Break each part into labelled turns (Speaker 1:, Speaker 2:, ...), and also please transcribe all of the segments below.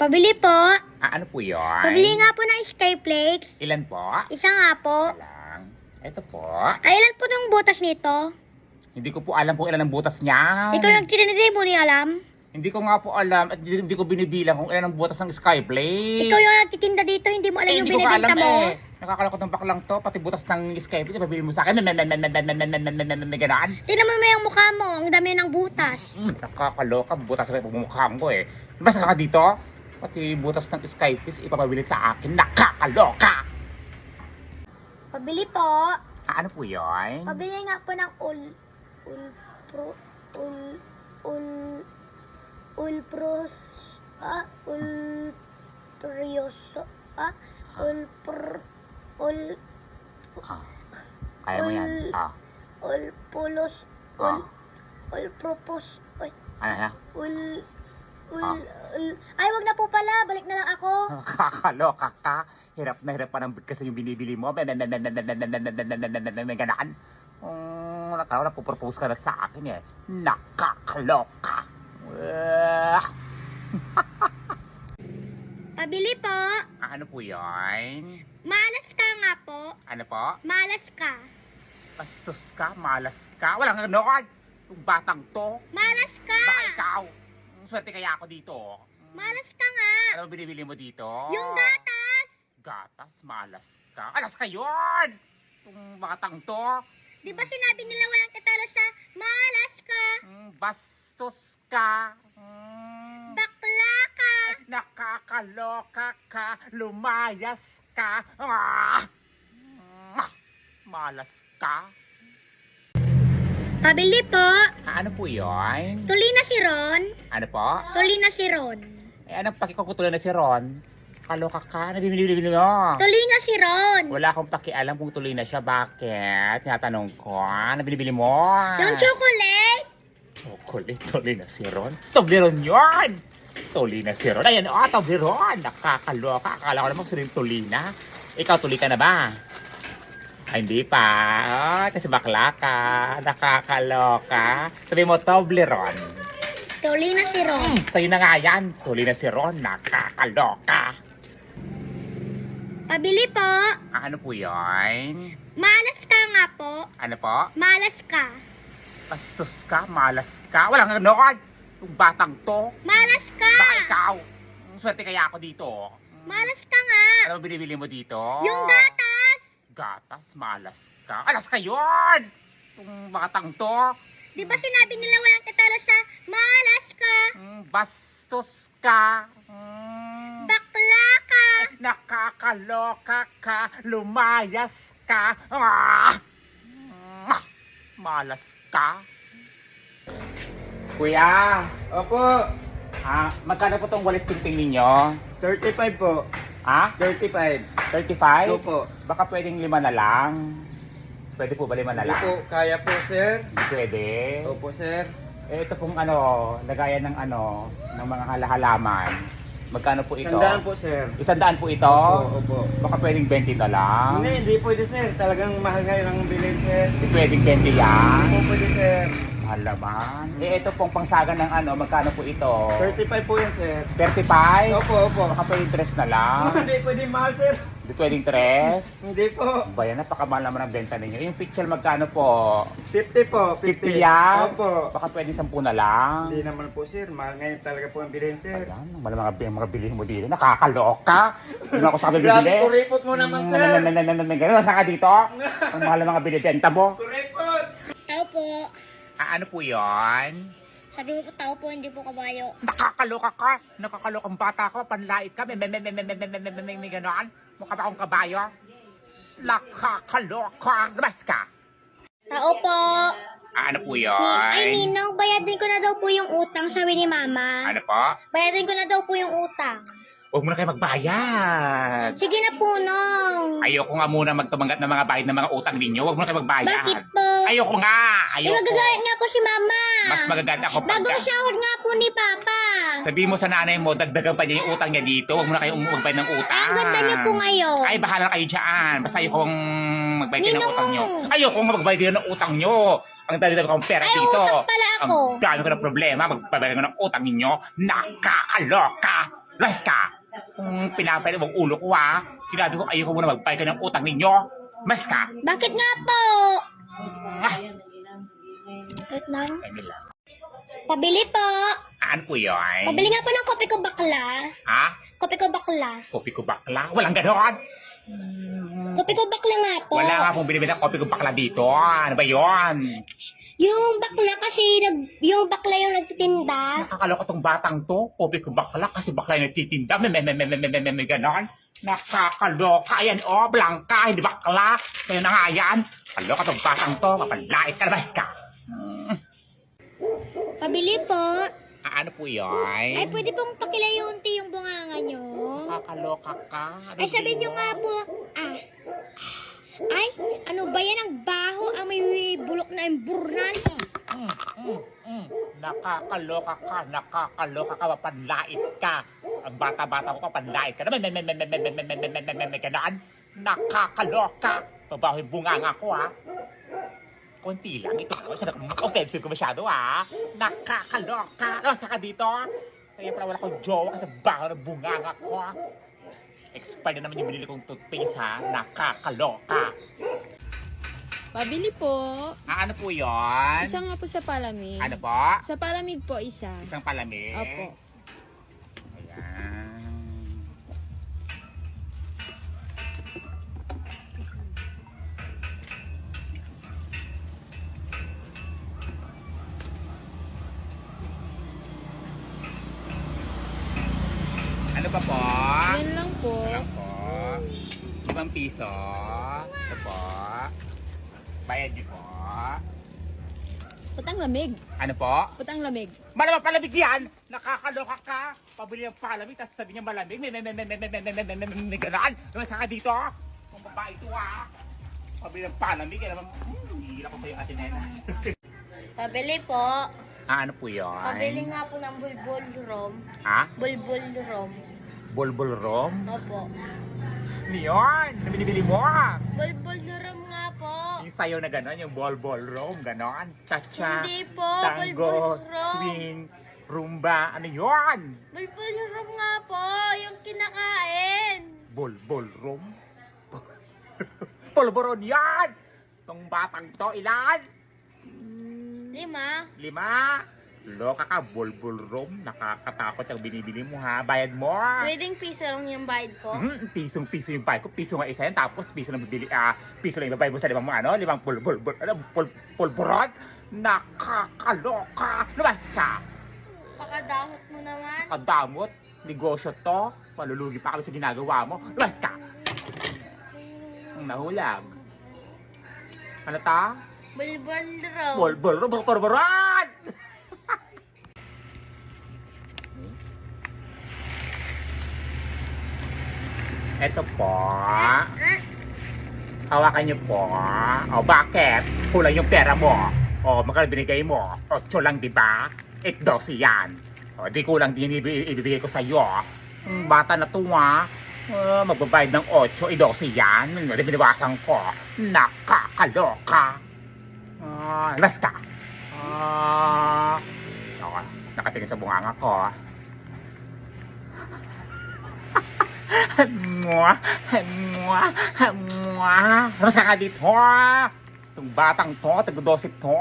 Speaker 1: Pabili po.
Speaker 2: Ano po yun?
Speaker 1: Pabili nga po ng Skyflakes.
Speaker 2: Ilan po?
Speaker 1: Isa nga po.
Speaker 2: Isa lang. Ito po.
Speaker 1: Ay, ilan po ng butas nito?
Speaker 2: Hindi ko po alam kung ilan ang butas niya.
Speaker 1: Ikaw yung tinitiri mo ni alam?
Speaker 2: Hindi ko nga po alam at hindi ko binibilang kung ilan ang butas ng Skyflakes.
Speaker 1: Ikaw yung nagtitinda dito, hindi mo alam yung
Speaker 2: hindi ko nga
Speaker 1: binibenta
Speaker 2: alam
Speaker 1: mo?
Speaker 2: Nakakalakot ng baklang to, pati butas ng Skyflakes, pabili mo sa akin. May ganaan.
Speaker 1: Tingnan mo yung mukha mo, ang dami ng butas.
Speaker 2: Nakakaloka, butas sa pagmumukhaan ko eh. Basta ka dito, pati butas ng Skyflakes ipapabili sa akin. Nakakaloka!
Speaker 1: Pabili po.
Speaker 2: Ano po yun?
Speaker 1: Pabili nga po ng
Speaker 2: Kaya mo yan. Ano na?
Speaker 1: Ay, wag na po pala. Balik na lang ako.
Speaker 2: Nakakaloka ka. Hirap na hirap pa ng kasi yung binibili mo. May ganaan. Nakakaloka na po-propose ka na sa akin eh. Nakakaloka.
Speaker 1: Pabili po.
Speaker 2: Ano po yun?
Speaker 1: Malas ka nga po.
Speaker 2: Ano po?
Speaker 1: Malas ka.
Speaker 2: Bastos ka, malas ka. Walang ganoon. Yung batang to.
Speaker 1: Malas ka.
Speaker 2: Baka ikaw. Swerte kaya ako dito.
Speaker 1: Malas ka nga.
Speaker 2: Ano binibili mo dito?
Speaker 1: Yung gatas.
Speaker 2: Gatas, malas ka. Alas ka yun! Yung batang to.
Speaker 1: Di ba sinabi nila walang tatalo sa malas ka?
Speaker 2: Bastos ka.
Speaker 1: Bakla ka.
Speaker 2: Nakakaloka ka. Lumayas ka. Malas ka.
Speaker 1: Pabili po.
Speaker 2: Ano po yun?
Speaker 1: Tuli na si Ron.
Speaker 2: Ano po?
Speaker 1: Tuli na si Ron.
Speaker 2: Anong pakikukutulan na si Ron? Kaloka ka. Ano binibili mo?
Speaker 1: Tuli na si Ron.
Speaker 2: Wala akong pakialam kung tuloy na siya. Bakit? Tinatanong ko. Ano binibili mo?
Speaker 1: Yung chocolate.
Speaker 2: Chocolate. Tuloy na si Ron? Toblerone yun! Tuloy na si Ron. Ayan, Toblerone. Nakakaloka. Akala ko naman si Tolina. Ikaw, tuloy ka na ba? Ay, hindi pa. Kasi bakla ka. Nakakaloka. Sabi mo, Toblerone.
Speaker 1: Tuli na si Ron.
Speaker 2: Sa'yo na nga yan. Tuloy na si Ron. Nakakaloka.
Speaker 1: Pabili po.
Speaker 2: Ano po yun?
Speaker 1: Malas ka nga po.
Speaker 2: Ano po?
Speaker 1: Malas ka.
Speaker 2: Bastos ka, malas ka. Walang ganoon. Yung batang to.
Speaker 1: Malas ka.
Speaker 2: Baka ikaw. Swerte kaya ako dito.
Speaker 1: Malas ka nga.
Speaker 2: Ano binibili mo dito?
Speaker 1: Yung gatas.
Speaker 2: Gatas, malas ka. Alas ka yun! Yung batang to.
Speaker 1: Di ba sinabi nila walang tatalo sa malas ka?
Speaker 2: Bastos ka.
Speaker 1: Bakla ka.
Speaker 2: Nakakaloka ka. Lumayas ka. Malas ka. Kuya,
Speaker 3: Opo,
Speaker 2: magkano po tong walis tingting ninyo?
Speaker 3: 35 po.
Speaker 2: Ha?
Speaker 3: 35.
Speaker 2: 35?
Speaker 3: Opo.
Speaker 2: Baka pwedeng 5 na lang. Pwede po ba 5 na
Speaker 3: Hindi
Speaker 2: lang?
Speaker 3: po, kaya po sir.
Speaker 2: Hindi pwede.
Speaker 3: Opo sir.
Speaker 2: Ito pong lagayan ng ng mga halaman. Magkano po ito?
Speaker 3: 100 po sir.
Speaker 2: 100 po ito?
Speaker 3: Opo.
Speaker 2: Baka pwedeng 20 na lang.
Speaker 3: Hindi pwede sir. Talagang mahal ngayon ang bilhin sir.
Speaker 2: Hindi pwedeng 20 yan.
Speaker 3: Opo pwede sir.
Speaker 2: Mahal naman. Ito pong pangsagan ng magkano po ito?
Speaker 3: 35 po yan sir.
Speaker 2: 35?
Speaker 3: Opo.
Speaker 2: Baka pwedeng 3 na lang.
Speaker 3: Hindi pwede mahal sir.
Speaker 2: Hindi pwedeng 3?
Speaker 3: Hindi po.
Speaker 2: Bayan, napakamahal naman ang benta ninyo. Yung picture magkano po?
Speaker 3: 50 po.
Speaker 2: 50 yan?
Speaker 3: Opo.
Speaker 2: Baka pwedeng 10 na lang.
Speaker 3: Hindi naman po sir. Mahal ngayon talaga po ang bilhin sir.
Speaker 2: Ayan, mga bilihin mo dito. Nakakaloka. Hindi ako sabi
Speaker 3: Grabe,
Speaker 2: bibili.
Speaker 3: kuripot mo naman sir.
Speaker 2: Ganun, saan ka dito? Ang mahal ng mga binibenta mo.
Speaker 3: Kuripot!
Speaker 1: Tao po.
Speaker 2: Ano po yon?
Speaker 1: Sabi mo po tao po, hindi po kabayo.
Speaker 2: Nakakaloka ka. Nakakalokang bata ka. Panlait ka. May gano'n. Mukha ba akong kabayo? Nakakaloka. Labas ka.
Speaker 1: Tao po.
Speaker 2: Ano po
Speaker 1: Ay,
Speaker 2: yon?
Speaker 1: Ninong, bayadin ko na daw po yung utang, sabi ni Mama.
Speaker 2: Ano po?
Speaker 1: Bayadin ko na daw po yung utang.
Speaker 2: Huwag mo na kayo magbayad.
Speaker 1: Sige na po, Nong.
Speaker 2: Ayoko nga muna magtumanggap ng mga bayad ng mga utang ninyo. Huwag mo na kayo magbayad.
Speaker 1: Bakit po?
Speaker 2: Ayoko nga.
Speaker 1: Eh,
Speaker 2: Ayoko.
Speaker 1: magagalit nga po si Mama.
Speaker 2: Mas magaganda ako pag...
Speaker 1: Bagong sahod nga po ni Papa.
Speaker 2: Sabihin mo sa nanay mo, dagdagan pa niya yung utang niya dito. Huwag mo na kayo magbayad ng utang.
Speaker 1: Ang ganda niyo po ngayon.
Speaker 2: Ay, bahala kayo dyan. Basta ayokong magbayad kayo ng
Speaker 1: Ninong!
Speaker 2: utang nyo. Ayokong magbayad kayo ng utang nyo. Ang dami-dami kong pera
Speaker 1: Ay,
Speaker 2: dito.
Speaker 1: utang pala ako.
Speaker 2: Ang dami ko ng problema. Magbabayad ko ng utang ninyo. Nakakaloka. Las ka! Kung pinapayad mong ulo ko ha, sinabi ko ayoko muna magbayad ka ng utang ninyo. Mas ka!
Speaker 1: Bakit nga po?
Speaker 2: Ah,
Speaker 1: Wait lang.
Speaker 2: kami lang.
Speaker 1: Pabili po.
Speaker 2: Ano po yun?
Speaker 1: Pabili nga po ng kopi ko bakla.
Speaker 2: Ha?
Speaker 1: Kopi ko bakla.
Speaker 2: Kopi ko bakla? Walang ganon!
Speaker 1: Kopi ko bakla nga po.
Speaker 2: Wala nga pong binibili ng kopi ko bakla dito. Ano ba yun?
Speaker 1: Yung bakla kasi, yung bakla yung nagtitinda.
Speaker 2: Nakakaloka tong batang to. Kopi ko bakla kasi bakla yung nagtitinda. May ganon. Nakakaloka. Ayan o, Blanca, hindi bakla. Kaya na nga yan. Kaloka tong batang to. Mapalait ka, labas ka.
Speaker 1: Pabili po.
Speaker 2: Ano po yun?
Speaker 1: Ay, pwede pong pakilayunti yung bunganga nyo.
Speaker 2: Nakakaloka ka.
Speaker 1: Ay, sabi nyo nga po, ay, ano ba yan? Ang baho, ang may bulok na emburnal.
Speaker 2: Nakakaloka ka, mapanlait ka. Ang bata-bata ko, mapanlait ka. May ganaan. Nakakaloka. Mabaho yung bunganga ko, ha. Konti lang. Ito ko, offensive ko masyado, ha. Nakakaloka. Basta ka dito. Kaya pala wala akong jowa kasi baho ng bunganga ko, ha. Expired na naman yung binili kong toothpaste, ha. Nakakaloka.
Speaker 4: Pabili po.
Speaker 2: Ano po yun?
Speaker 4: Isa nga po sa palamig.
Speaker 2: Ano po?
Speaker 4: Sa palamig po, isa.
Speaker 2: Isang palamig?
Speaker 4: Opo.
Speaker 2: Ayan. Ano pa po?
Speaker 4: Yan lang po.
Speaker 2: Ano po? 5 piso. Ito po. Bayad niyo po.
Speaker 4: Putang lamig.
Speaker 2: Ano po?
Speaker 4: Putang lamig.
Speaker 2: Malamang palamig yan! Nakakaloka ka! Pabili ng palamig, tapos sabi niya malamig. May ganaan. Naman saka dito. Kung babae ito ha. Pabili ng palamig. Kaya naman, hihila ko sa'yo atin na.
Speaker 1: Pabili po.
Speaker 2: Ano po yun?
Speaker 1: Pabili nga po ng bulbul rom.
Speaker 2: Ha?
Speaker 1: Bulbul rom.
Speaker 2: Bulbul rom?
Speaker 1: Opo.
Speaker 2: Ano yun? Ano binibili mo?
Speaker 1: Bulbul rom nga po.
Speaker 2: Yung sayo na gano'n, yung bol rom, gano'n. Cha-cha,
Speaker 1: Hindi po,
Speaker 2: tango,
Speaker 1: bulbul rom.
Speaker 2: swing, rumba. Ano yun?
Speaker 1: Bulbul rom nga po. Yung kinakain.
Speaker 2: Bol rom? Polvoron yan! Itong batang to, ilan?
Speaker 1: 5.
Speaker 2: 5. Loka ka, bulbul rom. Nakakatakot yung binibili mo ha. Bayad mo.
Speaker 1: Pwedeng piso lang yung bayad ko.
Speaker 2: Pisong-piso yung bayad ko. Piso nga isa yan. Tapos piso lang bibili. Piso lang ibabayad mo sa 5 pulburon. Nakakaloka. Lumas ka.
Speaker 1: Pakadahot mo naman.
Speaker 2: Kadamot. Negosyo to. Malulugi pa kami sa ginagawa mo. Lumas ka. Ang nahulag. Ano ta?
Speaker 1: Bulbul rom.
Speaker 2: Pulburon. Ito po. Hawakan niyo po. O bakit? Kulang yung pera mo. O magkano binigay mo? 8 lang, di ba? 12 yan. O di kulang din ibibigay ko sa iyo. Bata na to ha. Magbabayad ng 8, 12 yan. Biniwasan ko. Nakakaloka. Basta. Nakatingin sa bunganga ko. Rasa ka dito. Itong batang to, tago-12 to.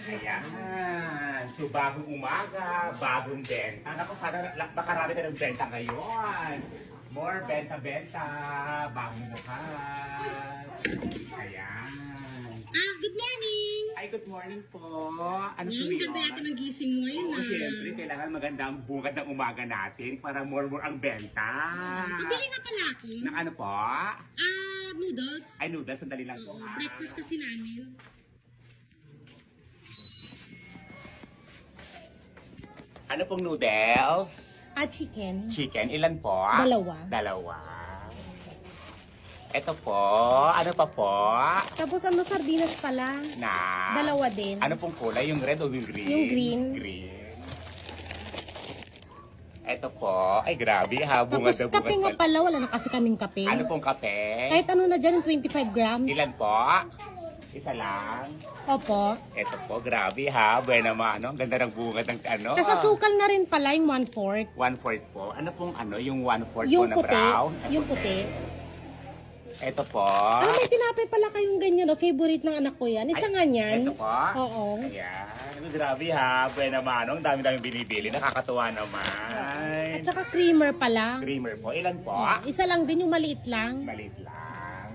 Speaker 2: Ayan. So, bagong umaga, bagong benta. Naku, sana makarami ka ng benta ngayon. More benta-benta. Bagong bukas. Ayan.
Speaker 4: Good morning!
Speaker 2: Ay, good morning po. Ano po
Speaker 4: Ang
Speaker 2: yun?
Speaker 4: ganda yata ng gising mo ngayon
Speaker 2: Oo, siyempre, kailangan maganda ang bungad ng umaga natin para more ang benta.
Speaker 4: Pabili nga pala ako.
Speaker 2: Ng ano po?
Speaker 4: Noodles.
Speaker 2: Ay, noodles, sandali lang po.
Speaker 4: Breakfast kasi namin.
Speaker 2: Ano pong noodles?
Speaker 4: Chicken.
Speaker 2: Chicken, ilan po?
Speaker 4: Dalawa.
Speaker 2: Ito po, ano pa po?
Speaker 4: Tapos sardinas pala.
Speaker 2: Na?
Speaker 4: Dalawa din.
Speaker 2: Ano pong kulay? Yung red o yung green?
Speaker 4: Yung green.
Speaker 2: Green. Ito po, ay grabe ha, bungad
Speaker 5: Tapos
Speaker 2: na bungad
Speaker 5: kape nga pala, wala na kasi kaming kape.
Speaker 2: Ano pong kape?
Speaker 5: Kahit ano na dyan, yung 25 grams.
Speaker 2: Ilan po? Isa lang.
Speaker 4: Opo.
Speaker 2: Ito po, grabe ha. Buena mano. Ang ganda ng bunga ng ano.
Speaker 4: Tapos asukal na rin pala yung 1/4.
Speaker 2: 1/4 po. Ano pong ano? Yung 1/4 po
Speaker 4: Yung
Speaker 2: na
Speaker 4: puti.
Speaker 2: brown?
Speaker 4: Yung puti.
Speaker 2: Ito po.
Speaker 4: Ah, may tinapay pala kayong ganyan, no? Favorite ng anak ko yan. Isa nga niyan.
Speaker 2: Ito po.
Speaker 4: Oo.
Speaker 2: Ayan. Grabe ha. Buena mano. Ang dami-dami binibili. Nakakatuwa naman.
Speaker 4: At saka creamer pala.
Speaker 2: Creamer po. Ilan po?
Speaker 4: Isa lang din yung maliit lang.
Speaker 2: Maliit lang.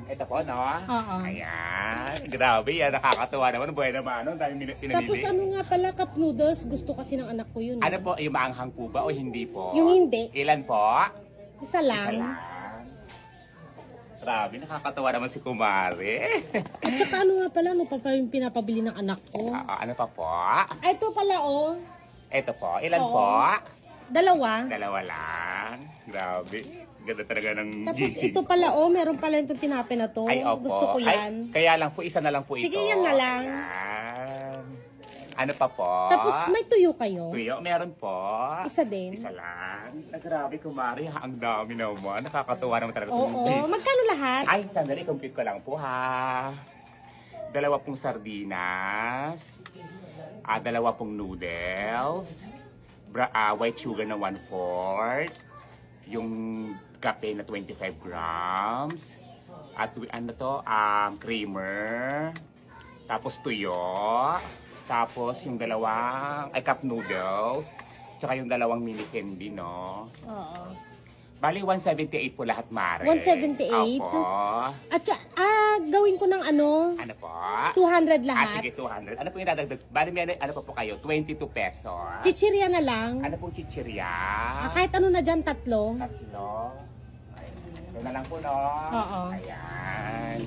Speaker 2: Ito po, no?
Speaker 4: Oo.
Speaker 2: Ayan. Grabe yan. Nakakatuwa naman. Buena mano. Ang dami pinamili.
Speaker 4: Tapos ano nga pala, cup noodles. Gusto kasi ng anak ko yun.
Speaker 2: Ano po? Yung maanghang po ba o hindi po?
Speaker 4: Yung hindi.
Speaker 2: Ilan po?
Speaker 4: Isa
Speaker 2: Isa
Speaker 4: lang.
Speaker 2: lang. Grabe, nakakatawa naman si Kumare.
Speaker 4: At saka ano nga pala, ano pa pa yung pinapabili ng anak ko.
Speaker 2: Ano pa po?
Speaker 4: Ay, ito pala, oh.
Speaker 2: Ito po. Ilan
Speaker 4: Oo.
Speaker 2: po?
Speaker 4: Dalawa.
Speaker 2: Dalawa lang. Grabe. Ganda talaga ng
Speaker 4: Tapos
Speaker 2: gising.
Speaker 4: ito pala, oh. Meron pala itong tinapay na to.
Speaker 2: Ay, opo.
Speaker 4: Gusto ko
Speaker 2: Ay,
Speaker 4: yan.
Speaker 2: kaya lang po, isa na lang po ito.
Speaker 4: Sige, yan na lang.
Speaker 2: Ayan. Ano pa po?
Speaker 4: Tapos may tuyo kayo.
Speaker 2: Tuyo, meron po.
Speaker 4: Isa din.
Speaker 2: Isa lang. Grabe, Kumare. Ang dami naman. Nakakatuwa naman talaga.
Speaker 4: Oo.
Speaker 2: Gising.
Speaker 4: Magkano lahat?
Speaker 2: Ay, sandali, compute ko lang po ha. Dalawa pong sardinas, dalawa pong noodles, white sugar na 1/4, yung kape na 25 grams, at ano to, creamer, tapos tuyo, tapos yung dalawang, cup noodles, tsaka yung dalawang mini candy, no?
Speaker 4: Oo.
Speaker 2: Bali, 178 po lahat, Mare.
Speaker 4: 178?
Speaker 2: Opo.
Speaker 4: At gawin ko ng ano,
Speaker 2: Ano po?
Speaker 4: 200 lahat.
Speaker 2: Sige, 200. Ano po yung dadagdag? Bali, may ano pa po kayo? 22 pesos.
Speaker 4: Chichirya na lang.
Speaker 2: Ano pong chichirya?
Speaker 4: Kahit ano na dyan, tatlo.
Speaker 2: Tatlo. Ito na lang po, no?
Speaker 4: Oo.
Speaker 2: Ayan.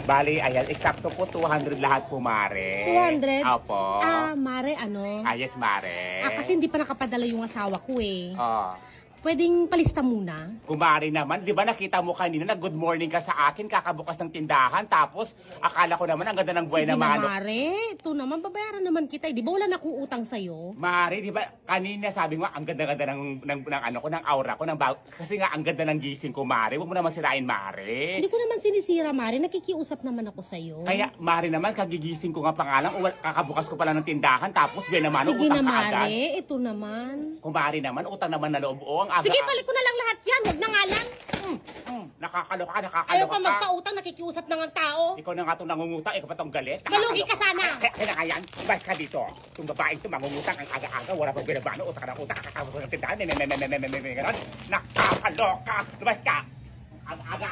Speaker 2: Bali, ayan. Eksakto po, 200 lahat po, Mare.
Speaker 4: 200?
Speaker 2: Opo.
Speaker 4: Mare, ano?
Speaker 2: Yes, Mare.
Speaker 4: Kasi hindi pa nakapadala yung asawa ko eh.
Speaker 2: Oh.
Speaker 4: Pwedeng palista muna.
Speaker 2: Kumari naman, di ba nakita mo kanina na good morning ka sa akin, kakabukas ng tindahan, tapos akala ko naman ang ganda ng buhay
Speaker 4: Sige
Speaker 2: na
Speaker 4: na,
Speaker 2: mano.
Speaker 4: Mare. Ito naman, babayaran naman kita. Di ba wala na akong utang sa'yo?
Speaker 2: Mari, di ba kanina sabi mo ang ganda-ganda ng ano ko, ng aura ko, kasi nga ang ganda ng gising ko, Mari. Huwag mo naman sirain, Mari.
Speaker 4: Hindi ko naman sinisira, Mare. Nakikiusap naman ako sa'yo.
Speaker 2: Kaya, Mari naman, kagigising ko nga pangalan, kakabukas ko pala ng tindahan, tapos buhay naman,
Speaker 4: Sige
Speaker 2: utang
Speaker 4: na,
Speaker 2: ka agad.
Speaker 4: Mare. Ito naman.
Speaker 2: Kung Mari naman, utang naman na loob. O, ang aga.
Speaker 4: Sige, balik ko na lang lahat yan. Huwag na nga lang.
Speaker 2: Nakakaloka,
Speaker 4: Ayaw
Speaker 2: nakakaloka
Speaker 4: pa
Speaker 2: ka.
Speaker 4: magpautang, nakikiusap na ng tao.
Speaker 2: Ikaw na nga itong nangungutang, ikaw pa itong galit.
Speaker 4: Malugi ka sana.
Speaker 2: Kaya na nga yan, ibas ka dito. Itong babaeng ito, mangungutang ang aga-aga, wala pang binabano, utang ka ng utang, kakakabos ng tindahan, ganon. Nakakaloka, ibas ka. Ang aga,